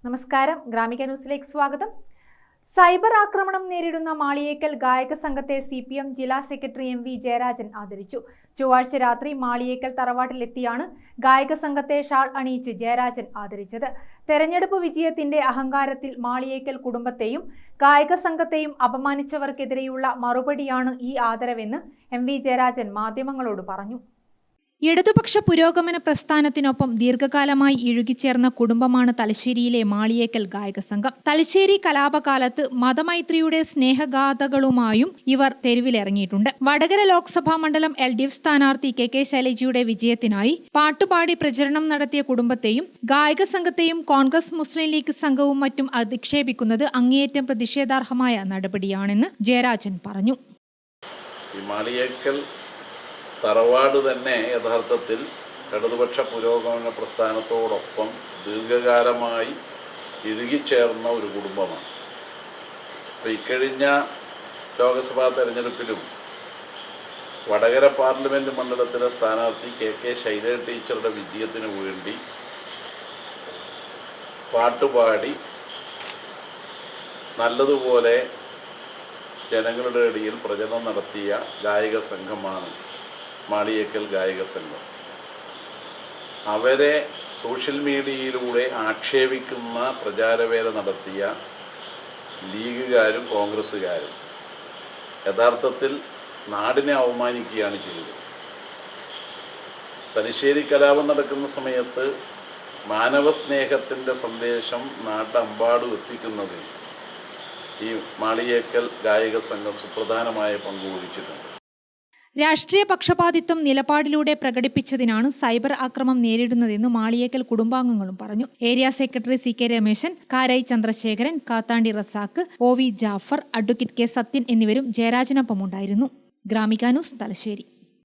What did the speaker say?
നമസ്കാരം, ഗ്രാമിക ന്യൂസിലേക്ക് സ്വാഗതം. സൈബർ ആക്രമണം നേരിടുന്ന മാളിയേക്കൽ ഗായക സംഘത്തെ CPM ജില്ലാ സെക്രട്ടറി MV ജയരാജൻ ആദരിച്ചു. ചൊവ്വാഴ്ച രാത്രി മാളിയേക്കൽ തറവാട്ടിലെത്തിയാണ് ഗായക സംഘത്തെ ഷാൾ അണിയിച്ച് ജയരാജൻ ആദരിച്ചത്. തെരഞ്ഞെടുപ്പ് വിജയത്തിന്റെ അഹങ്കാരത്തിൽ മാളിയേക്കൽ കുടുംബത്തെയും ഗായക സംഘത്തെയും അപമാനിച്ചവർക്കെതിരെയുള്ള മറുപടിയാണ് ഈ ആദരവെന്ന് MV ജയരാജൻ മാധ്യമങ്ങളോട് പറഞ്ഞു. ഇടതുപക്ഷ പുരോഗമന പ്രസ്ഥാനത്തിനൊപ്പം ദീർഘകാലമായി ഇഴുകിച്ചേർന്ന കുടുംബമാണ് തലശ്ശേരിയിലെ മാളിയേക്കൽ ഗായക സംഘം. തലശ്ശേരി കലാപകാലത്ത് മതമൈത്രിയുടെ സ്നേഹഗാഥകളുമായും ഇവർ തെരുവിലിറങ്ങിയിട്ടുണ്ട്. വടകര ലോക്സഭാ മണ്ഡലം LDF സ്ഥാനാർത്ഥി KK ശൈലജയുടെ വിജയത്തിനായി പാട്ടുപാടി പ്രചരണം നടത്തിയ കുടുംബത്തെയും ഗായക സംഘത്തെയും കോൺഗ്രസ് മുസ്ലിം ലീഗ് സംഘവും മറ്റും അധിക്ഷേപിക്കുന്നത് അങ്ങേയറ്റം പ്രതിഷേധാർഹമായ നടപടിയാണെന്ന് ജയരാജൻ പറഞ്ഞു. തറവാട് തന്നെ യഥാർത്ഥത്തിൽ ഇടതുപക്ഷ പുരോഗമന പ്രസ്ഥാനത്തോടൊപ്പം ദീർഘകാലമായി ഇഴുകിച്ചേർന്ന ഒരു കുടുംബമാണ്. അപ്പോൾ ഇക്കഴിഞ്ഞ ലോക്സഭാ തെരഞ്ഞെടുപ്പിലും വടകര പാർലമെൻറ്റ് മണ്ഡലത്തിലെ സ്ഥാനാർത്ഥി KK ശൈലജ ടീച്ചറുടെ വിജയത്തിനു വേണ്ടി പാട്ടുപാടി നല്ലതുപോലെ ജനങ്ങളുടെ ഇടയിൽ പ്രചരണം നടത്തിയ ഗായക സംഘമാണ് മാളിയേക്കൽ ഗായക സംഘം. അവരെ സോഷ്യൽ മീഡിയയിലൂടെ ആക്ഷേപിക്കുന്ന പ്രചാരവേല നടത്തിയ ലീഗുകാരും കോൺഗ്രസ്സുകാരും യഥാർത്ഥത്തിൽ നാടിനെ അവമാനിക്കുകയാണ് ചെയ്തത്. തലശ്ശേരി കലാപം നടക്കുന്ന സമയത്ത് മാനവസ്നേഹത്തിൻ്റെ സന്ദേശം നാട്ടെമ്പാടും എത്തിക്കുന്നതിൽ ഈ മാളിയേക്കൽ ഗായക സംഘം സുപ്രധാനമായ പങ്കുവഹിച്ചിട്ടുണ്ട്. രാഷ്ട്രീയ പക്ഷപാതിത്വം നിലപാടിലൂടെ പ്രകടിപ്പിച്ചതിനാണ് സൈബർ ആക്രമണം നേരിടുന്നതെന്ന് മാളിയേക്കൽ കുടുംബാംഗങ്ങളും പറഞ്ഞു. Area secretary CK Rameshan, Karayi Chandrasekharan, Kathandi Razak, OV Jafar, advocate K Sathyan എന്നിവരും ജയരാജനൊപ്പമുണ്ടായിരുന്നു. ഗ്രാമിക ന്യൂസ്, തലശ്ശേരി.